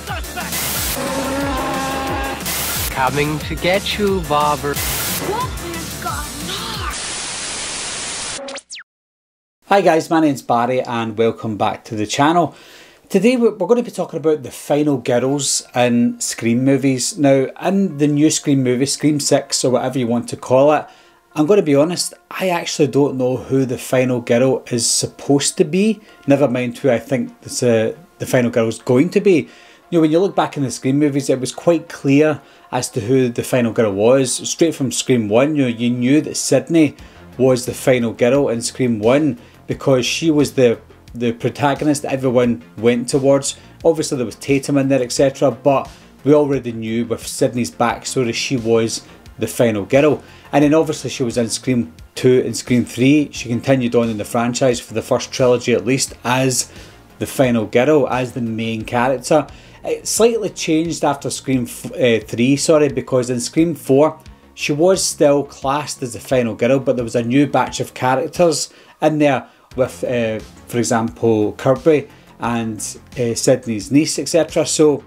suspect! Coming to get you, Bobber. Wolfman's got Nards! Hi guys, my name's Barry and welcome back to the channel. Today we're going to be talking about the final girls in Scream movies. Now, in the new Scream movie, Scream 6 or whatever you want to call it, I'm going to be honest, I actually don't know who the final girl is supposed to be, never mind who I think the final girl is going to be. You know, when you look back in the Scream movies, it was quite clear as to who the final girl was. Straight from Scream 1, you knew that Sydney was the final girl in Scream 1 because she was the protagonist everyone went towards. Obviously there was Tatum in there, etc., but we already knew with Sydney's backstory she was the final girl. And then obviously she was in Scream 2 and Scream 3. She continued on in the franchise for the first trilogy at least as the final girl, as the main character. It slightly changed after Scream 3, because in Scream 4 she was still classed as the final girl, but there was a new batch of characters in there with, for example, Kirby and Sydney's niece, etc. So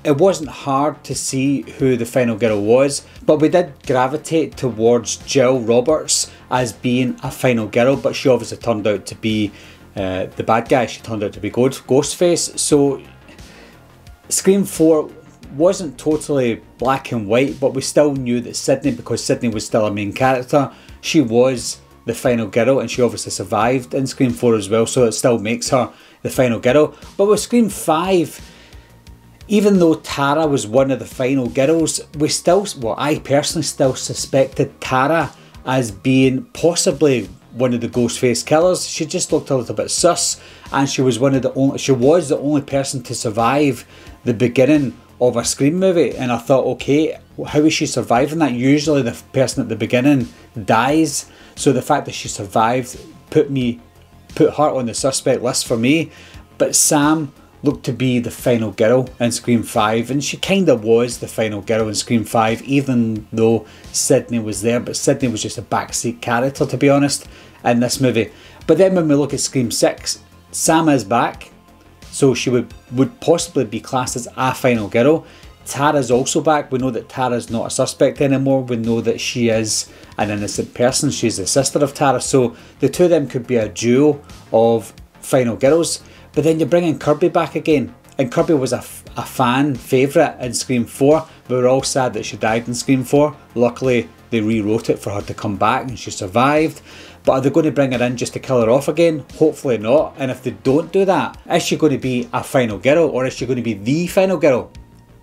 it wasn't hard to see who the final girl was, but we did gravitate towards Jill Roberts as being a final girl, but she obviously turned out to be the bad guy. She turned out to be Ghostface. So Scream 4 wasn't totally black and white, but we still knew that Sydney, because Sydney was still a main character, she was the final girl, and she obviously survived in Scream 4 as well, so it still makes her the final girl. But with Scream 5, even though Tara was one of the final girls, I personally still suspected Tara as being possibly one of the Ghostface killers. She just looked a little bit sus, and she was the only person to survive the beginning of a Scream movie, and I thought, okay, how is she surviving that? Usually the person at the beginning dies, so the fact that she survived put her on the suspect list for me. But Sam looked to be the final girl in Scream 5, and she kind of was the final girl in Scream 5, even though Sydney was there, but Sydney was just a backseat character, to be honest, in this movie. But then when we look at Scream 6, Sam is back, so she would possibly be classed as a final girl. Tara's also back. We know that Tara's not a suspect anymore. We know that she is an innocent person. She's the sister of Tara, so the two of them could be a duo of final girls. But then you're bringing Kirby back again, and Kirby was a fan favourite in Scream 4. We were all sad that she died in Scream 4. Luckily they rewrote it for her to come back and she survived. But are they going to bring her in just to kill her off again? Hopefully not. And if they don't do that, is she going to be a final girl, or is she going to be the final girl?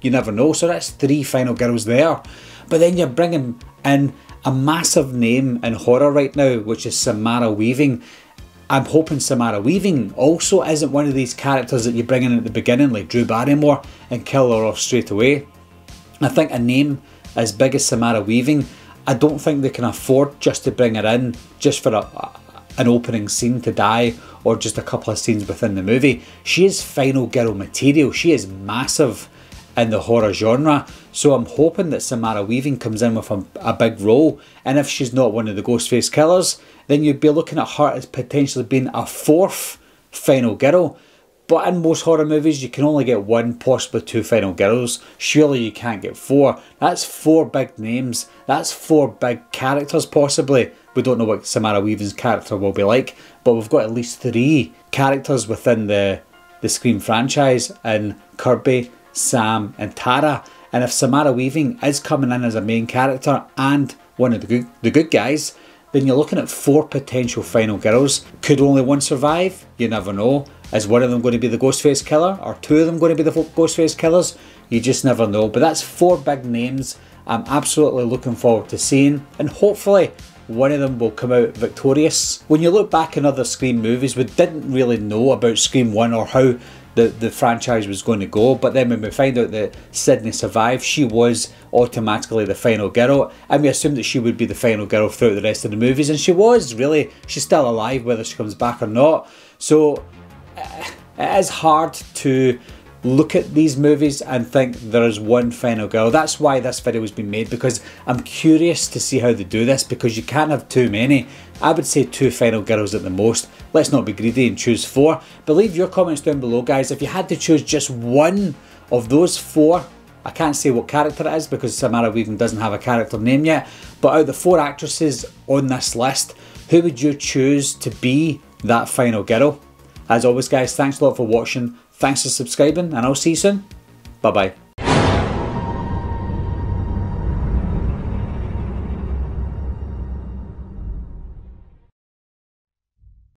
You never know. So that's 3 final girls there. But then you're bringing in a massive name in horror right now, which is Samara Weaving. I'm hoping Samara Weaving also isn't one of these characters that you bring in at the beginning like Drew Barrymore and kill her off straight away. I think a name as big as Samara Weaving, I don't think they can afford just to bring her in just for an opening scene to die, or just a couple of scenes within the movie. She is final girl material. She is massive in the horror genre, so I'm hoping that Samara Weaving comes in with a big role, and if she's not one of the Ghostface killers, then you'd be looking at her as potentially being a 4th final girl. But in most horror movies you can only get 1, possibly 2 final girls. Surely you can't get 4. That's 4 big names, that's 4 big characters possibly. We don't know what Samara Weaving's character will be like, but we've got at least 3 characters within the Scream franchise in Kirby, Sam and Tara. And if Samara Weaving is coming in as a main character and one of the good guys, then you're looking at 4 potential final girls. Could only one survive? You never know. Is one of them going to be the Ghostface killer, or 2 of them going to be the Ghostface killers? You just never know. But that's 4 big names I'm absolutely looking forward to seeing, and hopefully one of them will come out victorious. When you look back in other Scream movies, we didn't really know about Scream 1 or how the franchise was going to go, but then when we find out that Sydney survived, she was automatically the final girl, and we assumed that she would be the final girl throughout the rest of the movies, and she was, really. She's still alive whether she comes back or not. So it is hard to look at these movies and think there is one final girl. That's why this video has been made, because I'm curious to see how they do this, because you can't have too many I would say 2 final girls at the most. Let's not be greedy and choose 4. But leave your comments down below, guys. If you had to choose just one of those 4, I can't say what character it is because Samara Weaving doesn't have a character name yet, but out of the 4 actresses on this list, who would you choose to be that final girl? As always, guys, thanks a lot for watching, thanks for subscribing, and I'll see you soon. Bye bye.